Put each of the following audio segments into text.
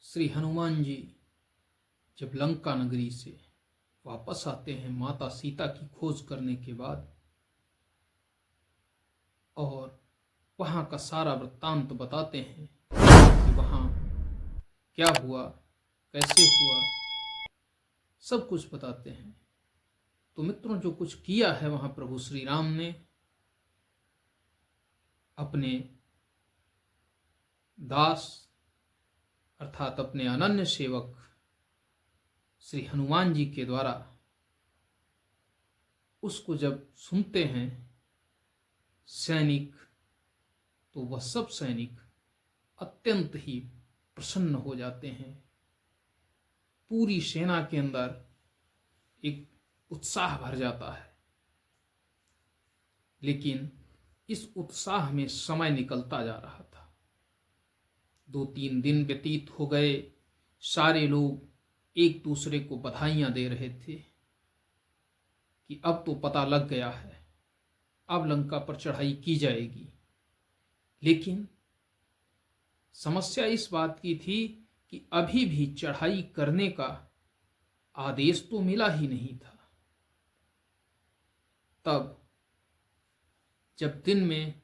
श्री हनुमान जी जब लंका नगरी से वापस आते हैं माता सीता की खोज करने के बाद और वहाँ का सारा वृत्तांत बताते हैं कि वहाँ क्या हुआ, कैसे हुआ, सब कुछ बताते हैं। तो मित्रों, जो कुछ किया है वहाँ प्रभु श्री राम ने अपने दास अर्थात अपने अनन्य सेवक श्री हनुमान जी के द्वारा उसको जब सुनते हैं सैनिक, तो वह सब सैनिक अत्यंत ही प्रसन्न हो जाते हैं। पूरी सेना के अंदर एक उत्साह भर जाता है। लेकिन इस उत्साह में समय निकलता जा रहा था। 2-3 दिन व्यतीत हो गए। सारे लोग एक दूसरे को बधाइयां दे रहे थे कि अब तो पता लग गया है, अब लंका पर चढ़ाई की जाएगी। लेकिन समस्या इस बात की थी कि अभी भी चढ़ाई करने का आदेश तो मिला ही नहीं था। तब जब दिन में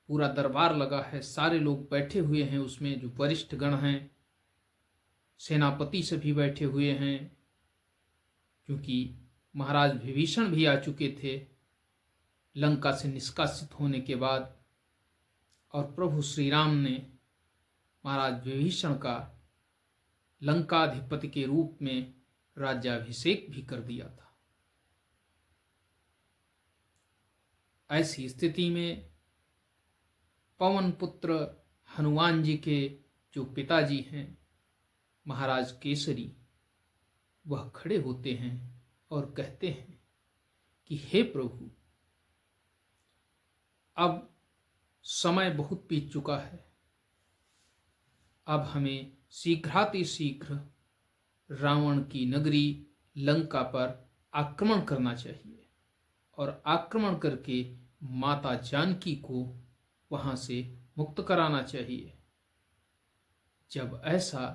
पूरा दरबार लगा है, सारे लोग बैठे हुए हैं, उसमें जो वरिष्ठ गण हैं, सेनापति सभी बैठे हुए हैं, क्योंकि महाराज विभीषण भी आ चुके थे लंका से निष्कासित होने के बाद, और प्रभु श्री राम ने महाराज विभीषण का लंकाधिपति के रूप में राज्याभिषेक भी कर दिया था। ऐसी स्थिति में पवन पुत्र हनुमान जी के जो पिताजी हैं महाराज केसरी, वह खड़े होते हैं और कहते हैं कि हे प्रभु, अब समय बहुत बीत चुका है। अब हमें शीघ्रातिशीघ्र रावण की नगरी लंका पर आक्रमण करना चाहिए और आक्रमण करके माता जानकी को वहां से मुक्त कराना चाहिए। जब ऐसा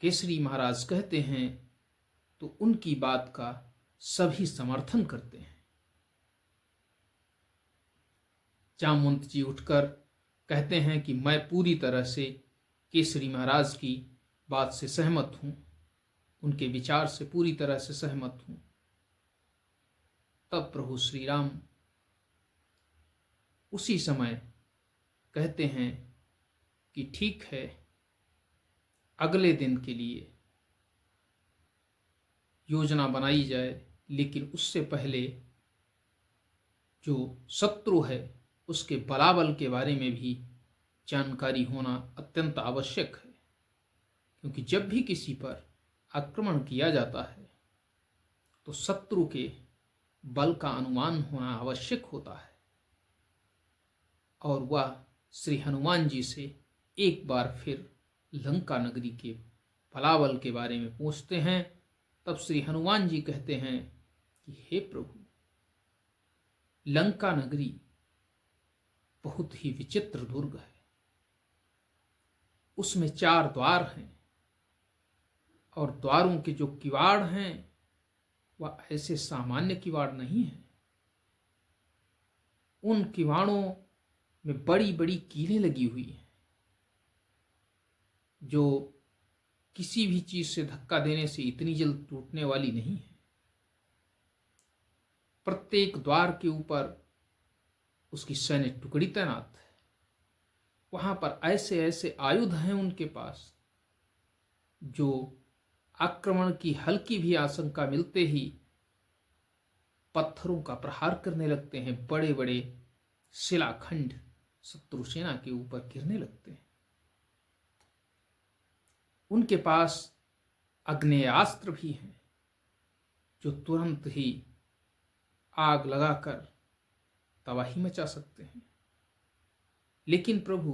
केसरी महाराज कहते हैं तो उनकी बात का सभी समर्थन करते हैं। जामवंत जी उठकर कहते हैं कि मैं पूरी तरह से केसरी महाराज की बात से सहमत हूं, उनके विचार से पूरी तरह से सहमत हूं। तब प्रभु श्री राम उसी समय कहते हैं कि ठीक है, अगले दिन के लिए योजना बनाई जाए, लेकिन उससे पहले जो शत्रु है उसके बलाबल के बारे में भी जानकारी होना अत्यंत आवश्यक है। क्योंकि जब भी किसी पर आक्रमण किया जाता है तो शत्रु के बल का अनुमान होना आवश्यक होता है। और वह श्री हनुमान जी से एक बार फिर लंका नगरी के बलाबल के बारे में पूछते हैं। तब श्री हनुमान जी कहते हैं कि हे प्रभु, लंका नगरी बहुत ही विचित्र दुर्ग है। उसमें 4 द्वार हैं और द्वारों के जो किवाड़ हैं वह ऐसे सामान्य किवाड़ नहीं है। उन किवाड़ों में बड़ी बड़ी कीलें लगी हुई हैं जो किसी भी चीज से धक्का देने से इतनी जल्द टूटने वाली नहीं है। प्रत्येक द्वार के ऊपर उसकी सैन्य टुकड़ी तैनात है। वहां पर ऐसे ऐसे आयुध हैं उनके पास जो आक्रमण की हल्की भी आशंका मिलते ही पत्थरों का प्रहार करने लगते हैं। बड़े बड़े शिलाखंड शत्रु सेना के ऊपर गिरने लगते हैं। उनके पास आग्नेयास्त्र भी हैं जो तुरंत ही आग लगाकर तबाही मचा सकते हैं। लेकिन प्रभु,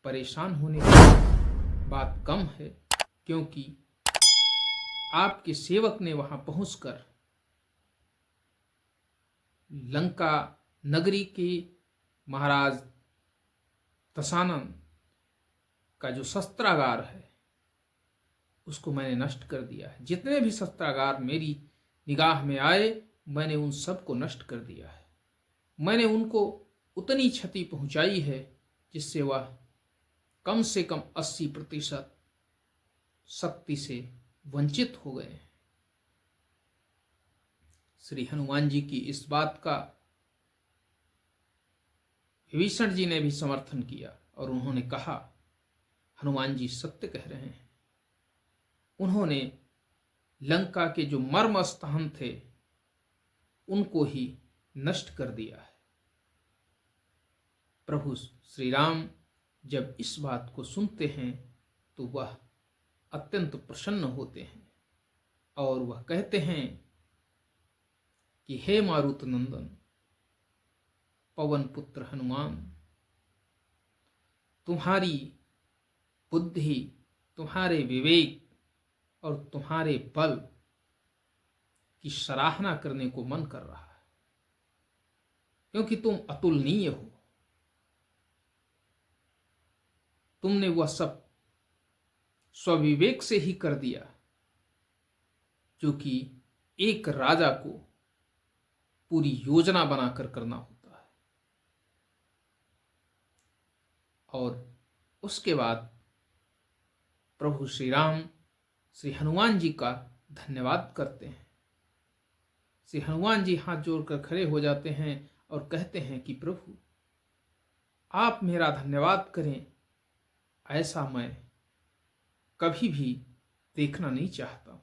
परेशान होने की बात कम है, क्योंकि आपके सेवक ने वहां पहुंचकर लंका नगरी के महाराज दशानन का जो शस्त्रागार है उसको मैंने नष्ट कर दिया है। जितने भी शस्त्रागार मेरी निगाह में आए मैंने उन सबको नष्ट कर दिया है। मैंने उनको उतनी क्षति पहुंचाई है जिससे वह कम से कम 80% शक्ति से वंचित हो गए हैं। श्री हनुमान जी की इस बात का विभीषण जी ने भी समर्थन किया और उन्होंने कहा हनुमान जी सत्य कह रहे हैं। उन्होंने लंका के जो मर्म स्थान थे उनको ही नष्ट कर दिया है। प्रभु श्री राम जब इस बात को सुनते हैं तो वह अत्यंत प्रसन्न होते हैं और वह कहते हैं कि हे मारुत नंदन पवन पुत्र हनुमान, तुम्हारी बुद्धि, तुम्हारे विवेक और तुम्हारे बल की सराहना करने को मन कर रहा है, क्योंकि तुम अतुलनीय हो। तुमने वह सब स्वविवेक से ही कर दिया जो कि एक राजा को पूरी योजना बनाकर करना होता है। और उसके बाद प्रभु श्री राम श्री हनुमान जी का धन्यवाद करते हैं। श्री हनुमान जी हाथ जोड़कर खड़े हो जाते हैं और कहते हैं कि प्रभु आप मेरा धन्यवाद करें, ऐसा मैं कभी भी देखना नहीं चाहता हूं,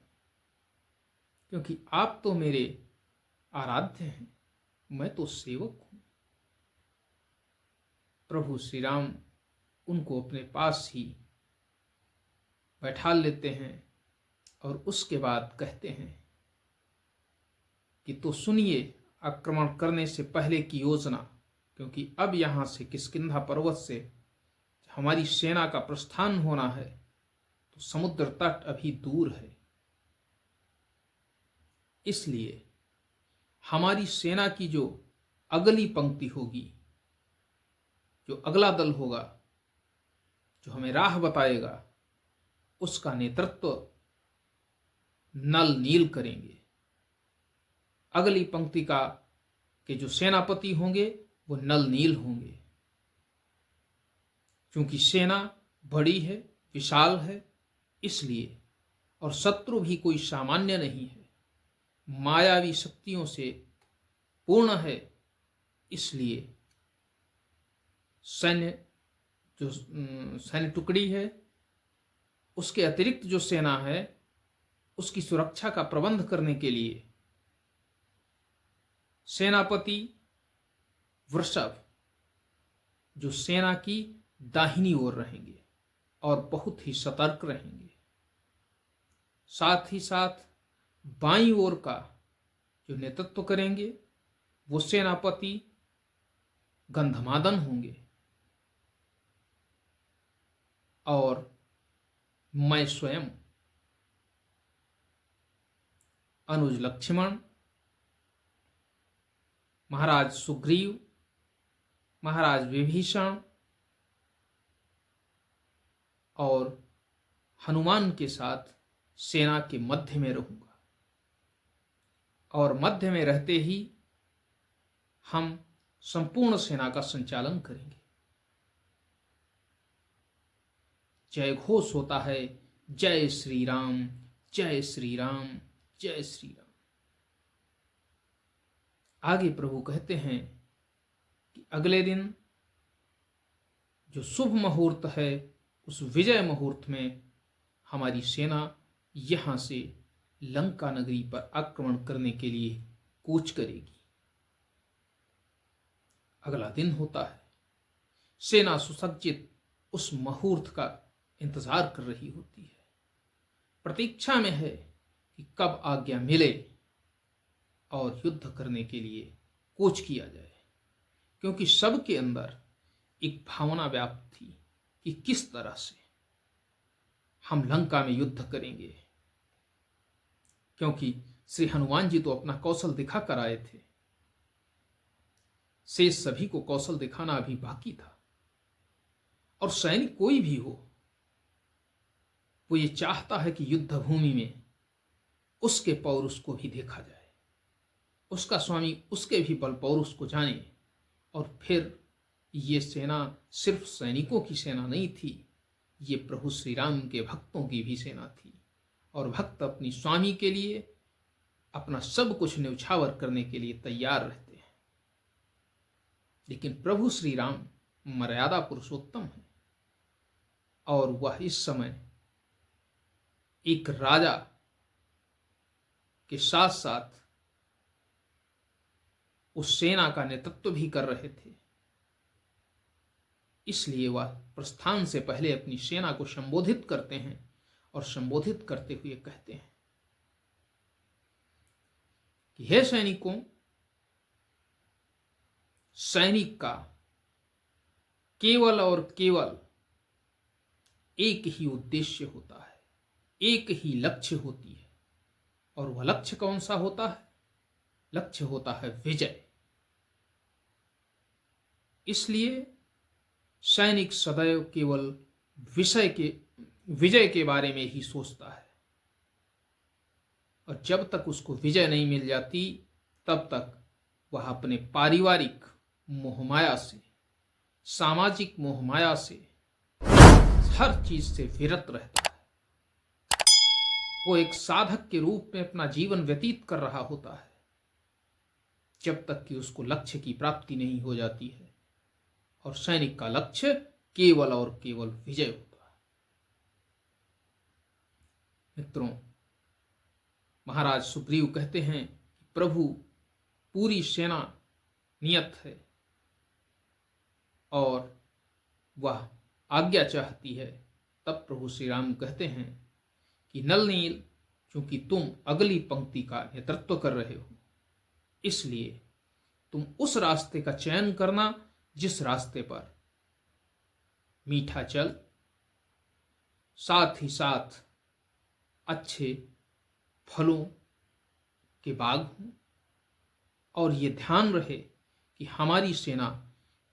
क्योंकि आप तो मेरे आराध्य हैं, मैं तो सेवक हूं। प्रभु श्री राम उनको अपने पास ही बैठा लेते हैं और उसके बाद कहते हैं कि तो सुनिए आक्रमण करने से पहले की योजना, क्योंकि अब यहां से किष्किंधा पर्वत से हमारी सेना का प्रस्थान होना है, तो समुद्र तट अभी दूर है। इसलिए हमारी सेना की जो अगली पंक्ति होगी, जो अगला दल होगा, जो हमें राह बताएगा, उसका नेतृत्व नल नील करेंगे। अगली पंक्ति का के जो सेनापति होंगे वो नल नील होंगे, क्योंकि सेना बड़ी है, विशाल है, इसलिए, और शत्रु भी कोई सामान्य नहीं है, मायावी शक्तियों से पूर्ण है। इसलिए सैन्य टुकड़ी है, उसके अतिरिक्त जो सेना है उसकी सुरक्षा का प्रबंध करने के लिए सेनापति वृषभ जो सेना की दाहिनी ओर रहेंगे और बहुत ही सतर्क रहेंगे। साथ ही साथ बाईं ओर का जो नेतृत्व करेंगे वो सेनापति गंधमादन होंगे और मैं स्वयं अनुज लक्ष्मण, महाराज सुग्रीव, महाराज विभीषण और हनुमान के साथ सेना के मध्य में रहूंगा। और मध्य में रहते ही हम संपूर्ण सेना का संचालन करेंगे। जय घोष होता है, जय श्री राम, जय श्री राम, जय श्री राम। आगे प्रभु कहते हैं कि अगले दिन जो शुभ मुहूर्त है उस विजय मुहूर्त में हमारी सेना यहां से लंका नगरी पर आक्रमण करने के लिए कूच करेगी। अगला दिन होता है, सेना सुसज्जित उस मुहूर्त का इंतजार कर रही होती है, प्रतीक्षा में है कि कब आज्ञा मिले और युद्ध करने के लिए कूच किया जाए, क्योंकि सबके अंदर एक भावना व्याप्त थी कि किस तरह से हम लंका में युद्ध करेंगे, क्योंकि श्री हनुमान जी तो अपना कौशल दिखा कर आए थे, शेष सभी को कौशल दिखाना अभी बाकी था। और सैनिक कोई भी हो, वो ये चाहता है कि युद्ध भूमि में उसके पौरुष को भी देखा जाए, उसका स्वामी उसके भी बल पौरुष को जाने। और फिर ये सेना सिर्फ सैनिकों की सेना नहीं थी, ये प्रभु श्री राम के भक्तों की भी सेना थी। और भक्त अपनी स्वामी के लिए अपना सब कुछ न्यौछावर करने के लिए तैयार रहते हैं। लेकिन प्रभु श्री राम मर्यादा पुरुषोत्तम है और वह इस समय एक राजा के साथ साथ उस सेना का नेतृत्व भी कर रहे थे। इसलिए वह प्रस्थान से पहले अपनी सेना को संबोधित करते हैं और संबोधित करते हुए कहते हैं कि हे सैनिकों, सैनिक का केवल और केवल एक ही उद्देश्य होता है, एक ही लक्ष्य होती है। और वह लक्ष्य कौन सा होता है? लक्ष्य होता है विजय। इसलिए सैनिक सदैव केवल विजय के बारे में ही सोचता है। और जब तक उसको विजय नहीं मिल जाती तब तक वह अपने पारिवारिक मोहमाया से, सामाजिक मोहमाया से, हर चीज से विरत रहता है। वो एक साधक के रूप में अपना जीवन व्यतीत कर रहा होता है जब तक कि उसको लक्ष्य की प्राप्ति नहीं हो जाती है। और सैनिक का लक्ष्य केवल और केवल विजय होता है। मित्रों, महाराज सुग्रीव कहते हैं कि प्रभु पूरी सेना नियत है और वह आज्ञा चाहती है। तब प्रभु श्री राम कहते हैं कि नल नील, चूंकि तुम अगली पंक्ति का नेतृत्व कर रहे हो, इसलिए तुम उस रास्ते का चयन करना जिस रास्ते पर मीठा जल, साथ ही साथ अच्छे फलों के बाग हों। और ये ध्यान रहे कि हमारी सेना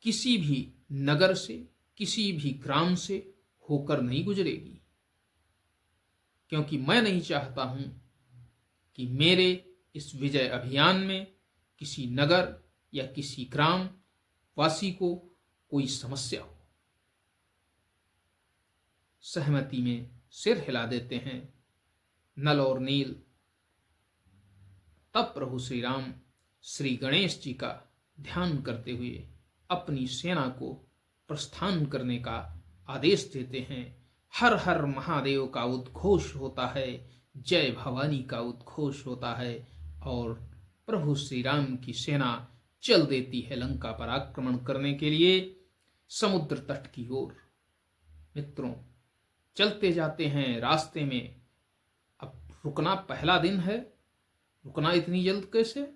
किसी भी नगर से, किसी भी ग्राम से होकर नहीं गुजरेगी, क्योंकि मैं नहीं चाहता हूं कि मेरे इस विजय अभियान में किसी नगर या किसी ग्राम वासी को कोई समस्या हो। सहमति में सिर हिला देते हैं नल और नील। तब प्रभु श्री राम श्री गणेश जी का ध्यान करते हुए अपनी सेना को प्रस्थान करने का आदेश देते हैं। हर हर महादेव का उद्घोष होता है, जय भवानी का उद्घोष होता है और प्रभु श्री राम की सेना चल देती है लंका पर आक्रमण करने के लिए समुद्र तट की ओर। मित्रों, चलते जाते हैं रास्ते में। अब रुकना पहला दिन है, रुकना इतनी जल्द कैसे?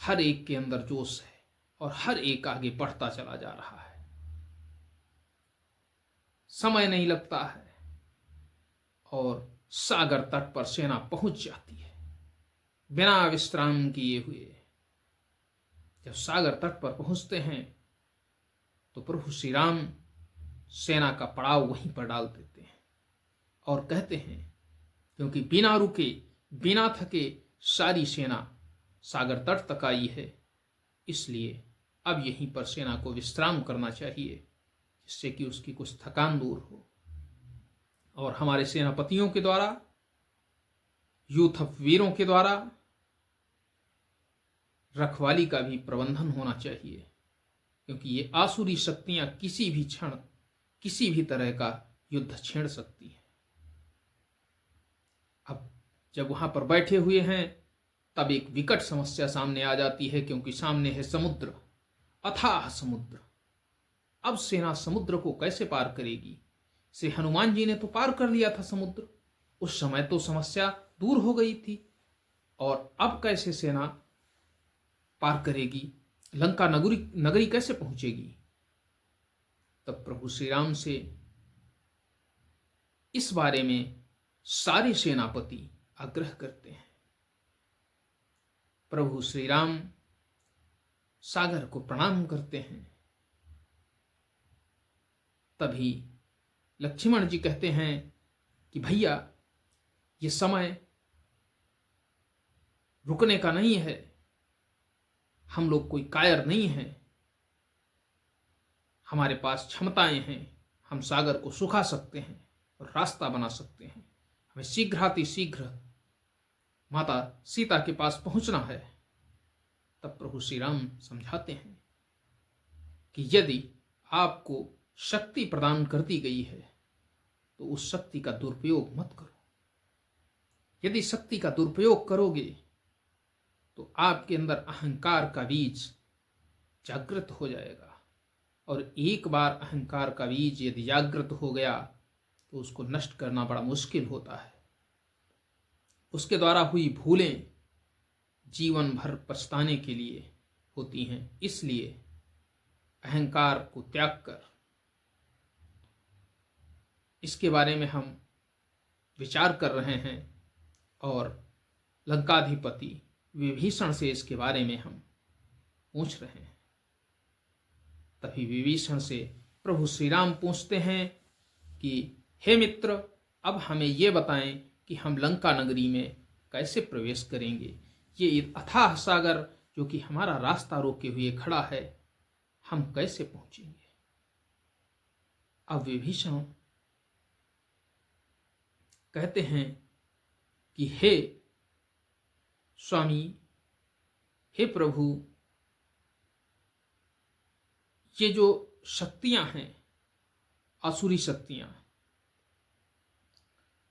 हर एक के अंदर जोश है और हर एक आगे बढ़ता चला जा रहा है। समय नहीं लगता है और सागर तट पर सेना पहुंच जाती है बिना विश्राम किए हुए। जब सागर तट पर पहुंचते हैं तो प्रभु श्री राम सेना का पड़ाव वहीं पर डाल देते हैं और कहते हैं, क्योंकि बिना रुके बिना थके सारी सेना सागर तट तक आई है, इसलिए अब यहीं पर सेना को विश्राम करना चाहिए जिससे कि उसकी कुछ थकान दूर हो। और हमारे सेनापतियों के द्वारा, यूथ वीरों के द्वारा रखवाली का भी प्रबंधन होना चाहिए, क्योंकि ये आसुरी शक्तियां किसी भी क्षण किसी भी तरह का युद्ध छेड़ सकती है। अब जब वहां पर बैठे हुए हैं तब एक विकट समस्या सामने आ जाती है, क्योंकि सामने है समुद्र, अथाह समुद्र। अब सेना समुद्र को कैसे पार करेगी? से हनुमान जी ने तो पार कर लिया था समुद्र, उस समय तो समस्या दूर हो गई थी, और अब कैसे सेना पार करेगी? लंका नगरी कैसे पहुंचेगी? तब प्रभु श्री राम से इस बारे में सारे सेनापति आग्रह करते हैं। प्रभु श्री राम सागर को प्रणाम करते हैं। तभी लक्ष्मण जी कहते हैं कि भैया ये समय रुकने का नहीं है, हम लोग कोई कायर नहीं हैं, हमारे पास क्षमताएं हैं, हम सागर को सुखा सकते हैं और रास्ता बना सकते हैं, हमें शीघ्रातिशीघ्र माता सीता के पास पहुंचना है। तब प्रभु श्री राम समझाते हैं कि यदि आपको शक्ति प्रदान कर दी गई है तो उस शक्ति का दुरुपयोग मत करो। यदि शक्ति का दुरुपयोग करोगे तो आपके अंदर अहंकार का बीज जागृत हो जाएगा, और एक बार अहंकार का बीज यदि जागृत हो गया तो उसको नष्ट करना बड़ा मुश्किल होता है। उसके द्वारा हुई भूलें जीवन भर पछताने के लिए होती हैं। इसलिए अहंकार को त्याग कर, इसके बारे में हम विचार कर रहे हैं और लंकाधिपति विभीषण से इसके बारे में हम पूछ रहे हैं। तभी विभीषण से प्रभु श्री राम पूछते हैं कि हे मित्र, अब हमें ये बताएं कि हम लंका नगरी में कैसे प्रवेश करेंगे। ये अथाह सागर जो कि हमारा रास्ता रोके हुए खड़ा है, हम कैसे पहुंचेंगे। अब विभीषण कहते हैं कि हे स्वामी, हे प्रभु, ये जो शक्तियां हैं, आसुरी शक्तियां,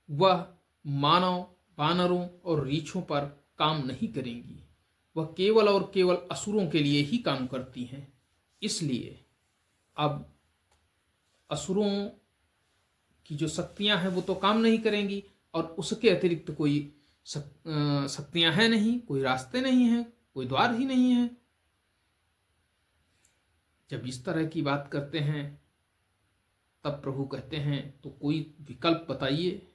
वह मानव, वानरों और रीछों पर काम नहीं करेंगी। वह केवल और केवल असुरों के लिए ही काम करती हैं। इसलिए अब असुरों की जो शक्तियां हैं वो तो काम नहीं करेंगी, और उसके अतिरिक्त कोई शक्तियां हैं नहीं, कोई रास्ते नहीं हैं, कोई द्वार ही नहीं है। जब इस तरह की बात करते हैं तब प्रभु कहते हैं तो कोई विकल्प बताइए।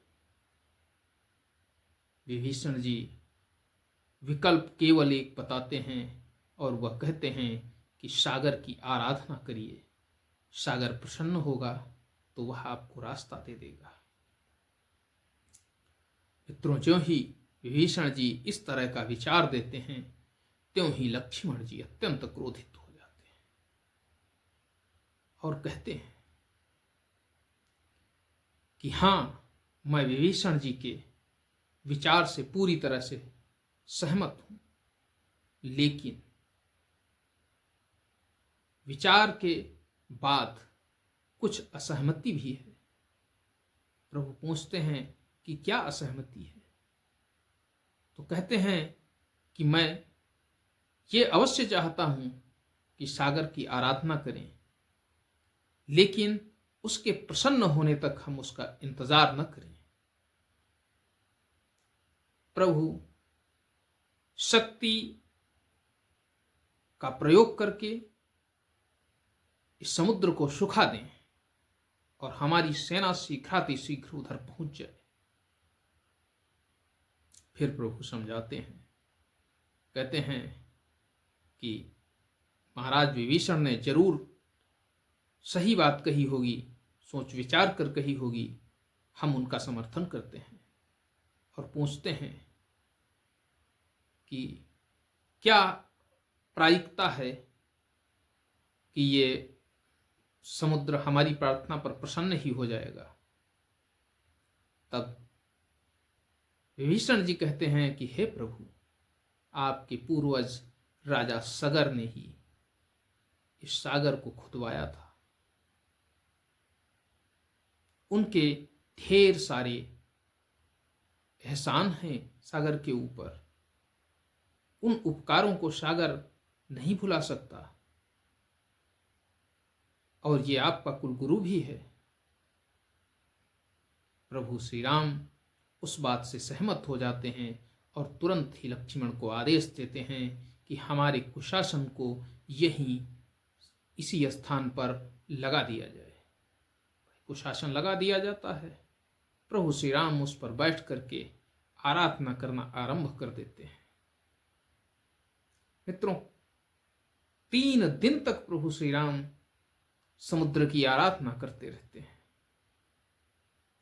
विभीषण जी विकल्प केवल एक बताते हैं, और वह कहते हैं कि सागर की आराधना करिए। सागर प्रसन्न होगा तो वह आपको रास्ता दे देगा। मित्रों, ज्यों ही विभीषण जी इस तरह का विचार देते हैं, त्यों ही लक्ष्मण जी अत्यंत क्रोधित हो जाते हैं और कहते हैं कि हाँ, मैं विभीषण जी के विचार से पूरी तरह से सहमत हूं, लेकिन विचार के बाद कुछ असहमति भी है। प्रभु पूछते हैं कि क्या असहमति है। तो कहते हैं कि मैं ये अवश्य चाहता हूं कि सागर की आराधना करें, लेकिन उसके प्रसन्न होने तक हम उसका इंतजार न करें। प्रभु शक्ति का प्रयोग करके इस समुद्र को सुखा दें और हमारी सेना शीघ्रातिशीघ्र उधर पहुंच जाए। फिर प्रभु समझाते हैं, कहते हैं कि महाराज विभीषण ने जरूर सही बात कही होगी, सोच विचार कर कही होगी, हम उनका समर्थन करते हैं और पूछते हैं कि क्या प्रायिकता है कि ये समुद्र हमारी प्रार्थना पर प्रसन्न ही हो जाएगा। तब विभीषण जी कहते हैं कि हे प्रभु, आपके पूर्वज राजा सगर ने ही इस सागर को खुदवाया था। उनके ढेर सारे एहसान हैं सागर के ऊपर। उन उपकारों को सागर नहीं भुला सकता, और ये आपका कुलगुरु भी है। प्रभु श्री राम उस बात से सहमत हो जाते हैं और तुरंत ही लक्ष्मण को आदेश देते हैं कि हमारे कुशासन को यहीं इसी स्थान पर लगा दिया जाए। कुशासन लगा दिया जाता है। प्रभु श्री राम उस पर बैठ करके आराधना करना आरंभ कर देते हैं। मित्रों, 3 दिन तक प्रभु श्री राम समुद्र की आराधना करते रहते हैं,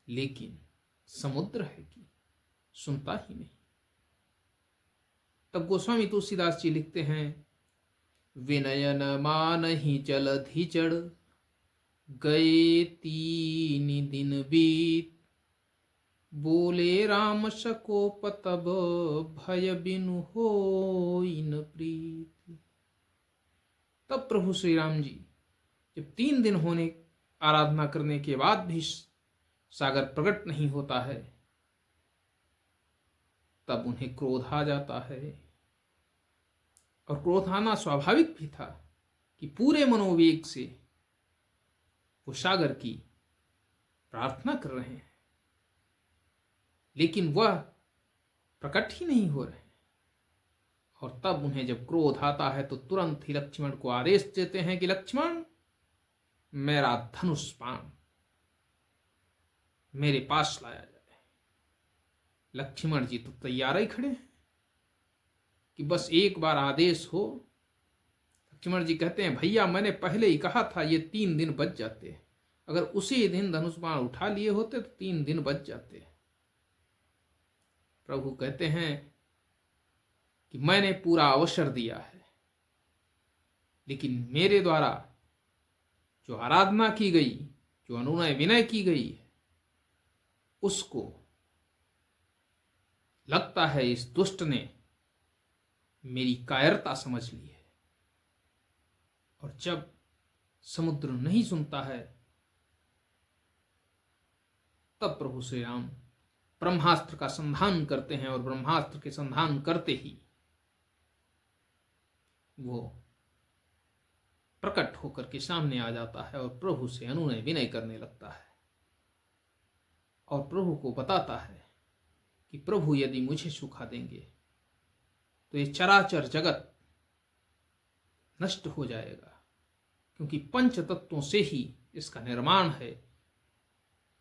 लेकिन समुद्र है कि सुनता ही नहीं। तब गोस्वामी तुलसीदास जी लिखते हैं, विनयन मानहि जलधि चढ़, गए 3 दिन बीत, बोले राम सकोप तब, भय बिनु होई न प्रीत। तब प्रभु श्री राम जी जब 3 दिन होने आराधना करने के बाद भी सागर प्रकट नहीं होता है, तब उन्हें क्रोध आ जाता है। और क्रोध आना स्वाभाविक भी था कि पूरे मनोवेग से वो सागर की प्रार्थना कर रहे हैं, लेकिन वह प्रकट ही नहीं हो रहे। और तब उन्हें जब क्रोध आता है तो तुरंत ही लक्ष्मण को आदेश देते हैं कि लक्ष्मण, मेरा धनुष बाण मेरे पास लाया जाए। लक्ष्मण जी तो तैयार ही खड़े हैं कि बस एक बार आदेश हो। लक्ष्मण जी कहते हैं, भैया मैंने पहले ही कहा था ये 3 दिन बच जाते, अगर उसी दिन धनुष बाण उठा लिए होते तो 3 दिन बच जाते। प्रभु कहते हैं कि मैंने पूरा अवसर दिया है, लेकिन मेरे द्वारा जो आराधना की गई, जो अनुनय विनय की गई है, उसको लगता है इस दुष्ट ने मेरी कायरता समझ ली है। और जब समुद्र नहीं सुनता है, तब प्रभु श्री राम ब्रह्मास्त्र का संधान करते हैं। और ब्रह्मास्त्र के संधान करते ही वो प्रकट होकर के सामने आ जाता है और प्रभु से अनुनय विनय करने लगता है। और प्रभु को बताता है कि प्रभु यदि मुझे सुखा देंगे तो ये चराचर जगत नष्ट हो जाएगा, क्योंकि 5 तत्वों से ही इसका निर्माण है।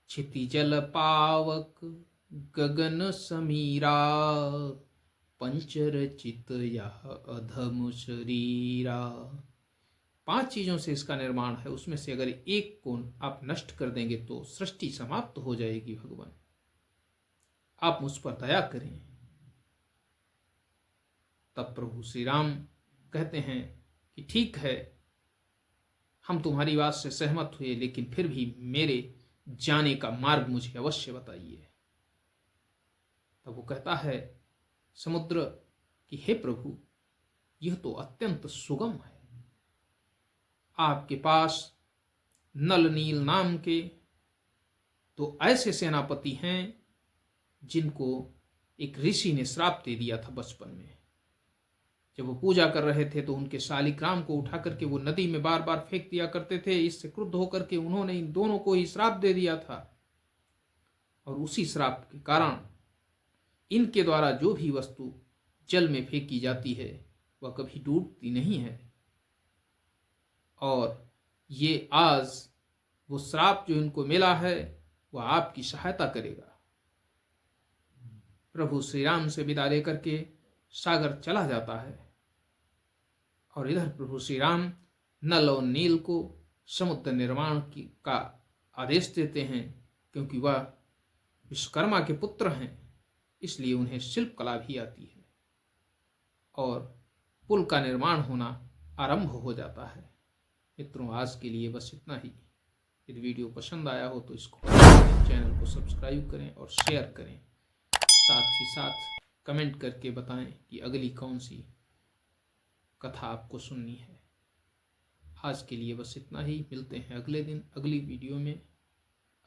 क्षिति जल पावक गगन समीरा, पंचरचित यह अधम शरीरा। 5 चीजों से इसका निर्माण है, उसमें से अगर एक को आप नष्ट कर देंगे तो सृष्टि समाप्त हो जाएगी। भगवान, आप मुझ पर दया करें। तब प्रभु श्री राम कहते हैं कि ठीक है, हम तुम्हारी बात से सहमत हुए, लेकिन फिर भी मेरे जाने का मार्ग मुझे अवश्य बताइए। तब वो कहता है समुद्र कि हे प्रभु, यह तो अत्यंत सुगम है। आपके पास नल नील नाम के तो ऐसे सेनापति हैं जिनको एक ऋषि ने श्राप दे दिया था बचपन में। जब वो पूजा कर रहे थे तो उनके शालिग्राम को उठा करके वो नदी में बार बार फेंक दिया करते थे। इससे क्रुद्ध होकर के उन्होंने इन दोनों को ही श्राप दे दिया था। और उसी श्राप के कारण इनके द्वारा जो भी वस्तु जल में फेंकी जाती है वह कभी डूबती नहीं है। और ये आज वो श्राप जो इनको मिला है वह आपकी सहायता करेगा। प्रभु श्री राम से विदा लेकर के सागर चला जाता है। और इधर प्रभु श्री राम नल और नील को समुद्र निर्माण का आदेश देते हैं, क्योंकि वह विश्वकर्मा के पुत्र हैं, इसलिए उन्हें शिल्प कला भी आती है। और पुल का निर्माण होना आरंभ हो जाता है। मित्रों, आज के लिए बस इतना ही। यदि वीडियो पसंद आया हो तो इसको चैनल को सब्सक्राइब करें और शेयर करें। साथ ही साथ कमेंट करके बताएं कि अगली कौन सी कथा आपको सुननी है। आज के लिए बस इतना ही। मिलते हैं अगले दिन अगली वीडियो में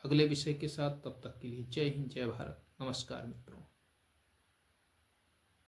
अगले विषय के साथ। तब तक के लिए जय हिंद, जय भारत, नमस्कार मित्रों।